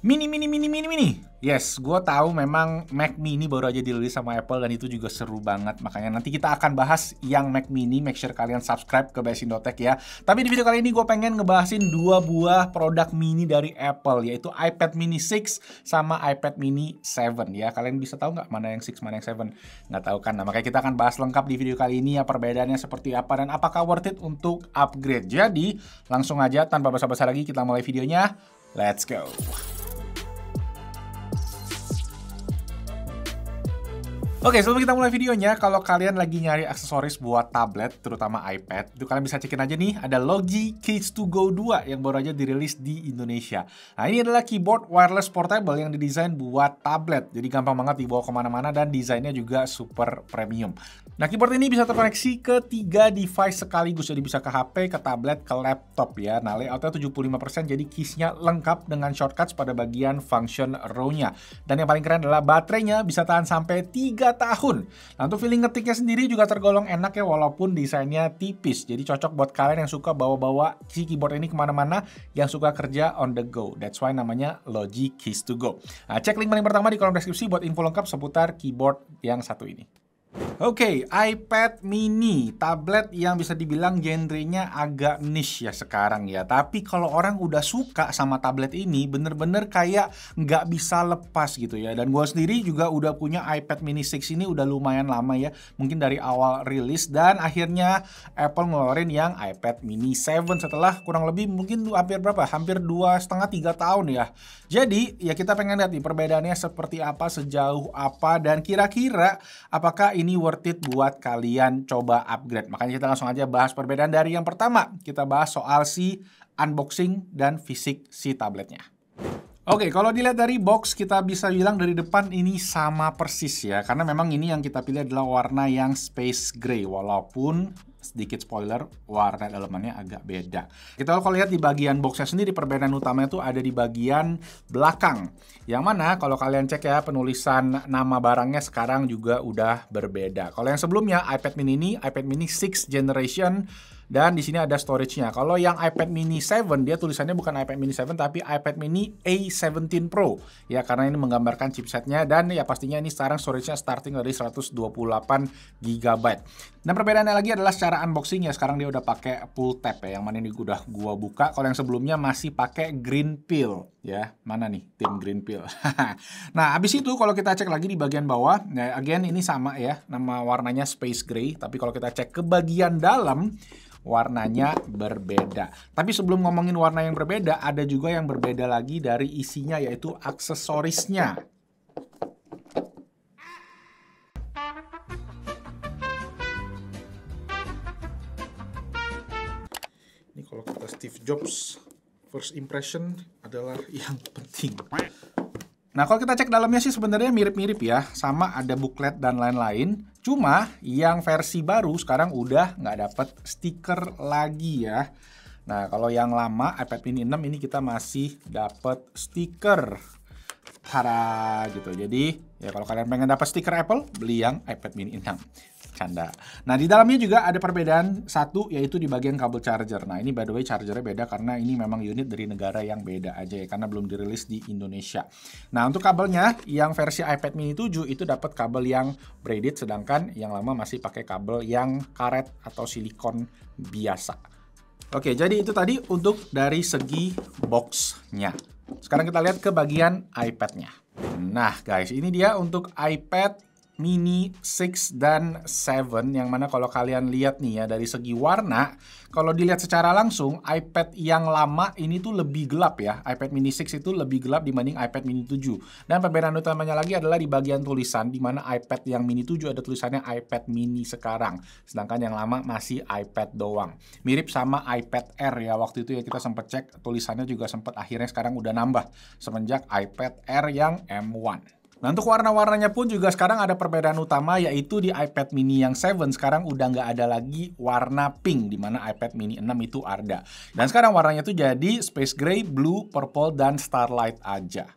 Mini. Yes, gue tahu memang Mac Mini baru aja dirilis sama Apple dan itu juga seru banget. Makanya nanti kita akan bahas yang Mac Mini. Make sure kalian subscribe ke Basindotech ya. Tapi di video kali ini gue pengen ngebahasin dua buah produk mini dari Apple, yaitu iPad Mini 6 sama iPad Mini 7 ya. Kalian bisa tahu nggak mana yang 6, mana yang 7? Nggak tahu kan? Nah, makanya kita akan bahas lengkap di video kali ini ya, perbedaannya seperti apa dan apakah worth it untuk upgrade. Jadi langsung aja tanpa basa-basi lagi kita mulai videonya. Let's go. Oke, sebelum kita mulai videonya, kalau kalian lagi nyari aksesoris buat tablet, terutama iPad, itu kalian bisa cekin aja nih, ada Logi Keys to Go 2 yang baru aja dirilis di Indonesia. Nah, ini adalah keyboard wireless portable yang didesain buat tablet, jadi gampang banget dibawa kemana-mana dan desainnya juga super premium. Nah, keyboard ini bisa terkoneksi ke 3 device sekaligus, jadi bisa ke HP, ke tablet, ke laptop ya. Nah, layoutnya 75%, jadi keysnya lengkap dengan shortcuts pada bagian function row-nya. Dan yang paling keren adalah baterainya bisa tahan sampai 3 tahun. Nah, untuk feeling ngetiknya sendiri juga tergolong enak ya, walaupun desainnya tipis. Jadi cocok buat kalian yang suka bawa-bawa si keyboard ini kemana-mana, yang suka kerja on the go. That's why namanya Logi Keys to Go. Nah, cek link paling pertama di kolom deskripsi buat info lengkap seputar keyboard yang satu ini. Oke, iPad mini, tablet yang bisa dibilang genrenya agak niche ya sekarang ya. Tapi kalau orang udah suka sama tablet ini, bener-bener kayak nggak bisa lepas gitu ya. Dan gue sendiri juga udah punya iPad mini 6 ini udah lumayan lama ya. Mungkin dari awal rilis dan akhirnya Apple ngeluarin yang iPad mini 7 setelah kurang lebih mungkin hampir berapa? Hampir 2,5-3 tahun ya. Jadi ya kita pengen lihat nih perbedaannya seperti apa, sejauh apa, dan kira-kira apakah ini worth it buat kalian coba upgrade. Makanya kita langsung aja bahas perbedaan dari yang pertama. Kita bahas soal si unboxing dan fisik si tabletnya. Oke, kalau dilihat dari box, kita bisa bilang dari depan ini sama persis ya. Karena memang ini yang kita pilih adalah warna yang space gray. Walaupun sedikit spoiler, warna dalamannya agak beda. Kita kalau lihat di bagian boxnya sendiri, perbedaan utamanya itu ada di bagian belakang. Yang mana kalau kalian cek ya, penulisan nama barangnya sekarang juga udah berbeda. Kalau yang sebelumnya, iPad mini ini, iPad mini 6th generation, dan di sini ada storage-nya. Kalau yang iPad mini 7, dia tulisannya bukan iPad mini 7, tapi iPad mini A17 Pro. Ya, karena ini menggambarkan chipsetnya, dan ya pastinya ini sekarang storage-nya starting dari 128 GB. Dan perbedaannya lagi adalah secara unboxing ya, sekarang dia udah pakai pull tab ya, yang mana ini udah gua buka. Kalau yang sebelumnya masih pakai green peel ya. Mana nih tim green peel? Nah, habis itu kalau kita cek lagi di bagian bawah, ya again ini sama ya, nama warnanya space gray, tapi kalau kita cek ke bagian dalam, warnanya berbeda. Tapi sebelum ngomongin warna yang berbeda, ada juga yang berbeda lagi dari isinya, yaitu aksesorisnya. Ini kalau kata Steve Jobs, first impression adalah yang penting. Nah, kalau kita cek dalamnya sih sebenarnya mirip-mirip ya, sama ada booklet dan lain-lain. Cuma yang versi baru sekarang udah nggak dapet stiker lagi ya. Nah, kalau yang lama iPad mini 6 ini kita masih dapet stiker. Tada gitu. Jadi ya kalau kalian pengen dapat stiker Apple, beli yang iPad mini 6. Canda. Nah, di dalamnya juga ada perbedaan satu, yaitu di bagian kabel charger. Nah, ini by the way chargernya beda karena ini memang unit dari negara yang beda aja ya, karena belum dirilis di Indonesia. Nah, untuk kabelnya yang versi iPad mini 7 itu dapat kabel yang braided, sedangkan yang lama masih pakai kabel yang karet atau silikon biasa. Oke, jadi itu tadi untuk dari segi box-nya. Sekarang kita lihat ke bagian iPad-nya. Nah, guys, ini dia untuk iPad mini 6 dan 7, yang mana kalau kalian lihat nih ya dari segi warna, kalau dilihat secara langsung iPad yang lama ini tuh lebih gelap ya. iPad mini 6 itu lebih gelap dibanding iPad mini 7. Dan perbedaan utamanya lagi adalah di bagian tulisan, di mana iPad yang mini 7 ada tulisannya iPad mini sekarang, sedangkan yang lama masih iPad doang. Mirip sama iPad Air ya, waktu itu ya kita sempat cek tulisannya juga sempat akhirnya sekarang udah nambah semenjak iPad Air yang M1. Nah, untuk warna-warnanya pun juga sekarang ada perbedaan utama, yaitu di iPad mini yang 7 sekarang udah nggak ada lagi warna pink, di mana iPad mini 6 itu ada. Dan sekarang warnanya tuh jadi space gray, blue, purple, dan starlight aja.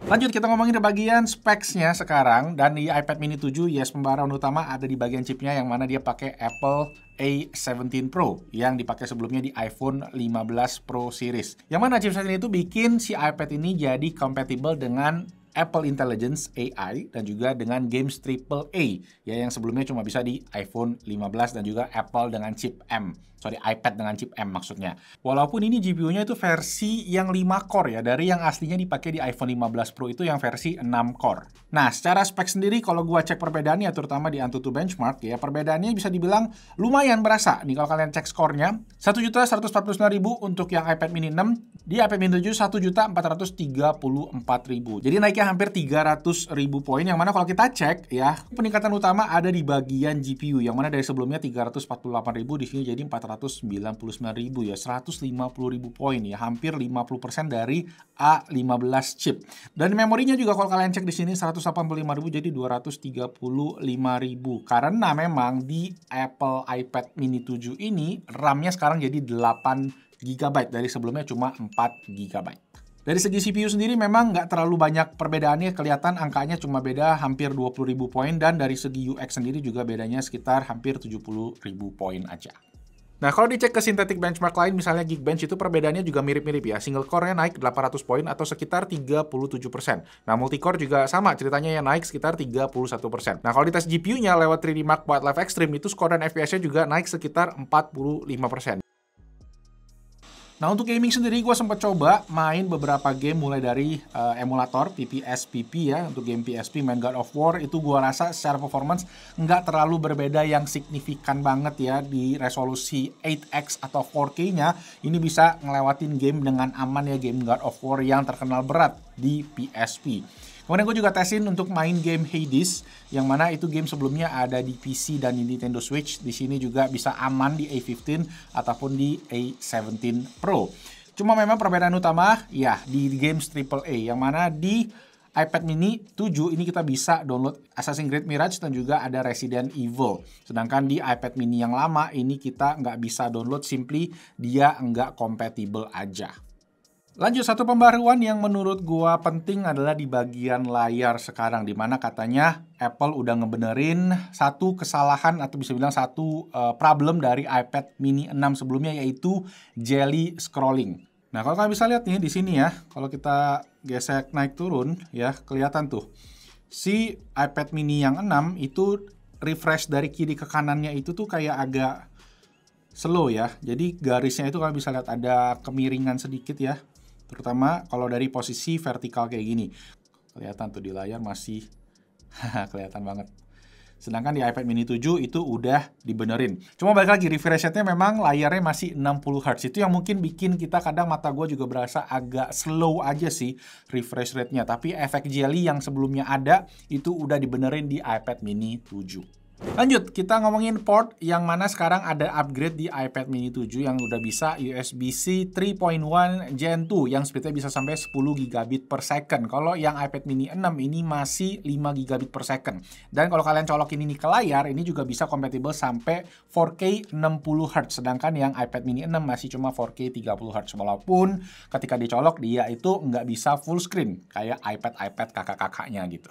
Lanjut kita ngomongin di bagian specs-nya sekarang. Dan di iPad mini 7, yes, pembaharuan utama ada di bagian chipnya yang mana dia pakai Apple A17 Pro yang dipakai sebelumnya di iPhone 15 Pro Series. Yang mana chipset ini tuh bikin si iPad ini jadi compatible dengan Apple Intelligence AI dan juga dengan games AAA ya, yang sebelumnya cuma bisa di iPhone 15 dan juga Apple dengan chip M. iPad dengan chip M maksudnya. Walaupun ini GPU-nya itu versi yang 5 core ya, dari yang aslinya dipakai di iPhone 15 Pro itu yang versi 6 core. Nah, secara spek sendiri kalau gua cek perbedaannya terutama di Antutu Benchmark ya, perbedaannya bisa dibilang lumayan berasa. Nih kalau kalian cek skornya, 1.149.000 untuk yang iPad mini 6, di iPad mini 7 1.434.000. Jadi naiknya hampir 300.000 poin, yang mana kalau kita cek ya, peningkatan utama ada di bagian GPU yang mana dari sebelumnya 348.000 di sini jadi 499.000 ya, 150.000 poin ya, hampir 50% dari A15 chip. Dan memorinya juga kalau kalian cek di sini 185.000 jadi 235.000. Karena memang di Apple iPad mini 7 ini RAM-nya sekarang jadi 8 GB dari sebelumnya cuma 4 GB. Dari segi CPU sendiri memang nggak terlalu banyak perbedaannya, kelihatan angkanya cuma beda hampir 20.000 poin, dan dari segi UX sendiri juga bedanya sekitar hampir 70.000 poin aja. Nah, kalau dicek ke synthetic benchmark lain, misalnya Geekbench, itu perbedaannya juga mirip-mirip ya. Single core-nya naik 800 poin atau sekitar 37%. Nah, multi-core juga sama, ceritanya yang naik sekitar 31%. Nah, kalau dites GPU-nya lewat 3D Mark Wildlife Extreme, itu skor dan FPS-nya juga naik sekitar 45%. Nah, untuk gaming sendiri gue sempat coba main beberapa game mulai dari emulator PPSPP ya, untuk game PSP main God of War, itu gue rasa secara performance nggak terlalu berbeda yang signifikan banget ya. Di resolusi 8X atau 4K-nya ini bisa ngelewatin game dengan aman ya, game God of War yang terkenal berat di PSP. Kemudian gue juga tesin untuk main game Hades, yang mana itu game sebelumnya ada di PC dan di Nintendo Switch. Di sini juga bisa aman di A15 ataupun di A17 Pro. Cuma memang perbedaan utama ya di games AAA, yang mana di iPad mini 7 ini kita bisa download Assassin's Creed Mirage dan juga ada Resident Evil. Sedangkan di iPad mini yang lama ini kita nggak bisa download, simply dia nggak compatible aja. Lanjut, satu pembaruan yang menurut gua penting adalah di bagian layar sekarang, dimana katanya Apple udah ngebenerin satu kesalahan atau bisa bilang satu problem dari iPad mini 6 sebelumnya, yaitu jelly scrolling. Nah, kalau kalian bisa lihat nih di sini ya, kalau kita gesek naik turun ya, kelihatan tuh si iPad mini yang 6 itu refresh dari kiri ke kanannya itu tuh kayak agak slow ya. Jadi garisnya itu kalian bisa lihat ada kemiringan sedikit ya, terutama kalau dari posisi vertikal kayak gini. Kelihatan tuh di layar masih kelihatan banget. Sedangkan di iPad mini 7 itu udah dibenerin. Cuma balik lagi, refresh rate-nya memang layarnya masih 60 Hz. Itu yang mungkin bikin kita kadang mata gue juga berasa agak slow aja sih refresh rate-nya. Tapi efek jelly yang sebelumnya ada itu udah dibenerin di iPad mini 7. Lanjut, kita ngomongin port yang mana sekarang ada upgrade di iPad mini 7 yang udah bisa USB-C 3.1 Gen 2 yang speednya bisa sampai 10 gigabit per second. Kalau yang iPad mini 6 ini masih 5 gigabit per second. Dan kalau kalian colokin ini ke layar, ini juga bisa compatible sampai 4K 60 Hz. Sedangkan yang iPad mini 6 masih cuma 4K 30 Hz. Walaupun ketika dicolok dia itu nggak bisa full screen kayak iPad kakak-kakaknya gitu.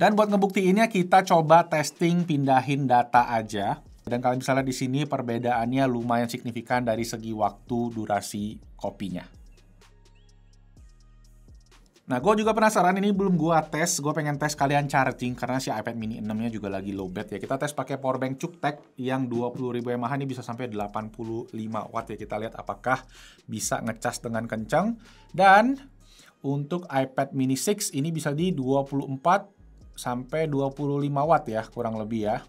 Dan buat ngebuktiinnya kita coba testing pindahin data aja. Dan kalian bisa lihat di sini perbedaannya lumayan signifikan dari segi waktu durasi kopinya. Nah, gue juga penasaran, ini belum gue tes. Gue pengen tes kalian charging karena si iPad mini 6-nya juga lagi lowbat ya. Kita tes pakai powerbank Cuktek yang 20.000 mAh, ini bisa sampai 85 watt ya. Kita lihat apakah bisa ngecas dengan kencang. Dan untuk iPad mini 6 ini bisa di 24 sampai 25 watt ya, kurang lebih ya.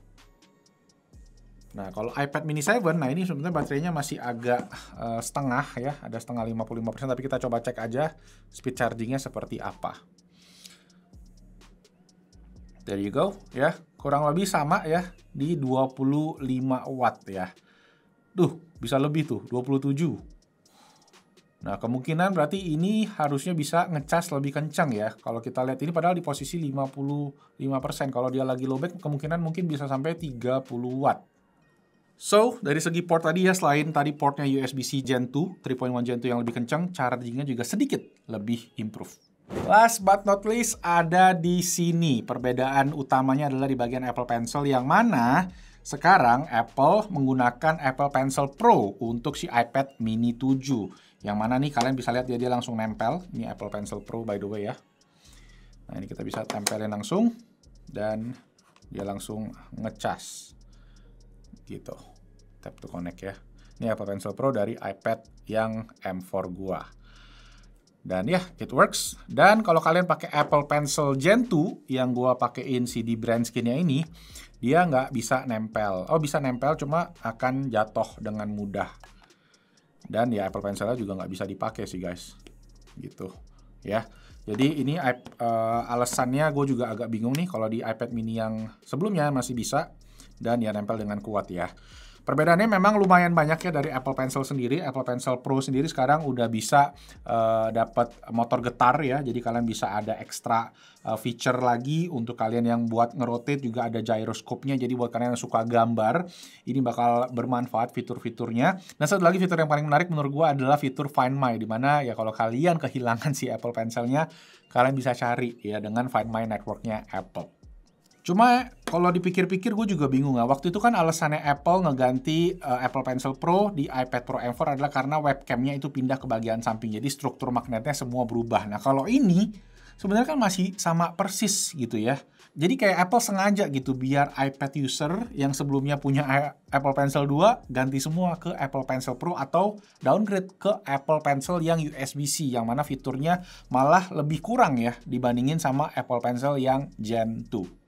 Nah, kalau iPad mini 7, nah ini sebenarnya baterainya masih agak setengah ya, ada setengah 55%, tapi kita coba cek aja speed chargingnya seperti apa. There you go ya, kurang lebih sama ya, di 25 watt ya. Duh, bisa lebih tuh, 27. Nah, kemungkinan berarti ini harusnya bisa ngecas lebih kencang ya. Kalau kita lihat ini padahal di posisi 55%. Kalau dia lagi lowbat, kemungkinan mungkin bisa sampai 30 watt. So, dari segi port tadi ya, selain tadi portnya USB-C Gen 2, 3.1 Gen 2 yang lebih kencang, chargingnya juga sedikit lebih improve. Last but not least, ada di sini. Perbedaan utamanya adalah di bagian Apple Pencil, yang mana sekarang Apple menggunakan Apple Pencil Pro untuk si iPad mini 7. Yang mana nih kalian bisa lihat dia langsung nempel. Ini Apple Pencil Pro by the way ya. Nah, ini kita bisa tempelin langsung dan dia langsung ngecas. Gitu. Tap to connect ya. Ini Apple Pencil Pro dari iPad yang M4 gua. Dan ya, it works. Dan kalau kalian pakai Apple Pencil Gen 2 yang gua pakein CD brand skinnya ini, dia nggak bisa nempel. Oh, bisa nempel, cuma akan jatuh dengan mudah. Dan ya, Apple Pencilnya juga nggak bisa dipakai sih guys. Gitu ya. Jadi ini alasannya gue juga agak bingung nih. Kalau di iPad mini yang sebelumnya masih bisa. Dan ya nempel dengan kuat ya. Perbedaannya memang lumayan banyak ya dari Apple Pencil sendiri. Apple Pencil Pro sendiri sekarang udah bisa dapat motor getar ya. Jadi kalian bisa ada ekstra feature lagi untuk kalian yang buat ngerotate, juga ada gyroscope-nya. Jadi buat kalian yang suka gambar, ini bakal bermanfaat fitur-fiturnya. Dan satu lagi fitur yang paling menarik menurut gue adalah fitur Find My, dimana ya kalau kalian kehilangan si Apple Pencil-nya, kalian bisa cari ya dengan Find My network-nya Apple. Cuma kalau dipikir-pikir gue juga bingung ya. Waktu itu kan alasannya Apple ngeganti Apple Pencil Pro di iPad Pro M4 adalah karena webcamnya itu pindah ke bagian samping. Jadi struktur magnetnya semua berubah. Nah kalau ini sebenarnya kan masih sama persis gitu ya. Jadi kayak Apple sengaja gitu biar iPad user yang sebelumnya punya Apple Pencil 2 ganti semua ke Apple Pencil Pro atau downgrade ke Apple Pencil yang USB-C yang mana fiturnya malah lebih kurang ya dibandingin sama Apple Pencil yang Gen 2.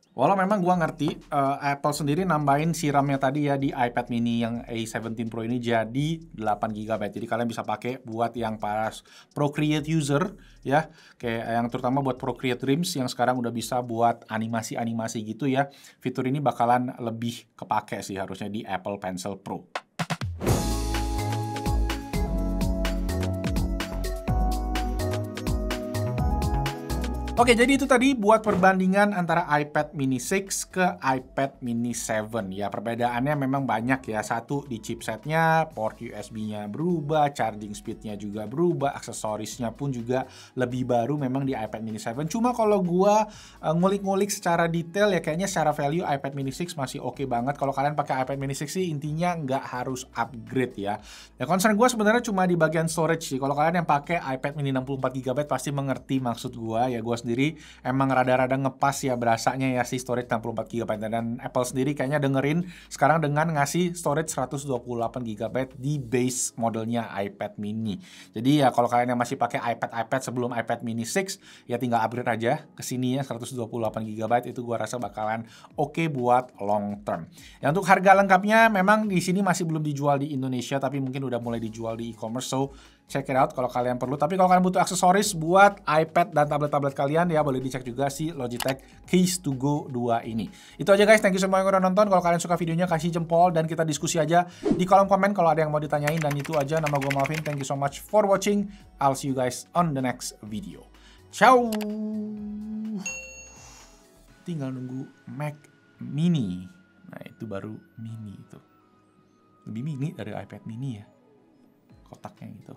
Walau memang gua ngerti Apple sendiri nambahin si RAM-nya tadi ya di iPad mini yang A17 Pro ini jadi 8GB. Jadi kalian bisa pakai buat yang pas Procreate user ya. Kayak yang terutama buat Procreate Dreams yang sekarang udah bisa buat animasi-animasi gitu ya. Fitur ini bakalan lebih kepake sih harusnya di Apple Pencil Pro. Oke, jadi itu tadi buat perbandingan antara iPad mini 6 ke iPad mini 7. Ya, perbedaannya memang banyak ya. Satu, di chipsetnya, port USB-nya berubah, charging speed-nya juga berubah, aksesorisnya pun juga lebih baru memang di iPad mini 7. Cuma kalau gua ngulik-ngulik secara detail ya kayaknya secara value iPad mini 6 masih oke banget. Kalau kalian pakai iPad mini 6 sih intinya nggak harus upgrade ya. Ya, concern gua sebenarnya cuma di bagian storage sih. Kalau kalian yang pakai iPad mini 64GB pasti mengerti maksud gua. Ya, gua sendiri emang rada-rada ngepas ya berasanya ya si storage 64GB, dan Apple sendiri kayaknya dengerin sekarang dengan ngasih storage 128GB di base modelnya iPad mini. Jadi ya kalau kalian yang masih pakai iPad sebelum iPad mini 6 ya tinggal upgrade aja ke sini ya 128GB, itu gua rasa bakalan oke buat long term. Ya untuk harga lengkapnya memang di sini masih belum dijual di Indonesia, tapi mungkin udah mulai dijual di e-commerce, so check it out kalau kalian perlu. Tapi kalau kalian butuh aksesoris buat iPad dan tablet-tablet kalian ya boleh dicek juga si Logitech Keys to Go 2 ini. Itu aja guys, thank you semua yang udah nonton. Kalau kalian suka videonya kasih jempol dan kita diskusi aja di kolom komen kalau ada yang mau ditanyain. Dan itu aja, nama gue Malvin. Thank you so much for watching. I'll see you guys on the next video. Ciao. Tinggal nunggu Mac mini. Nah itu baru mini itu. Lebih mini dari iPad mini ya. Kotaknya gitu.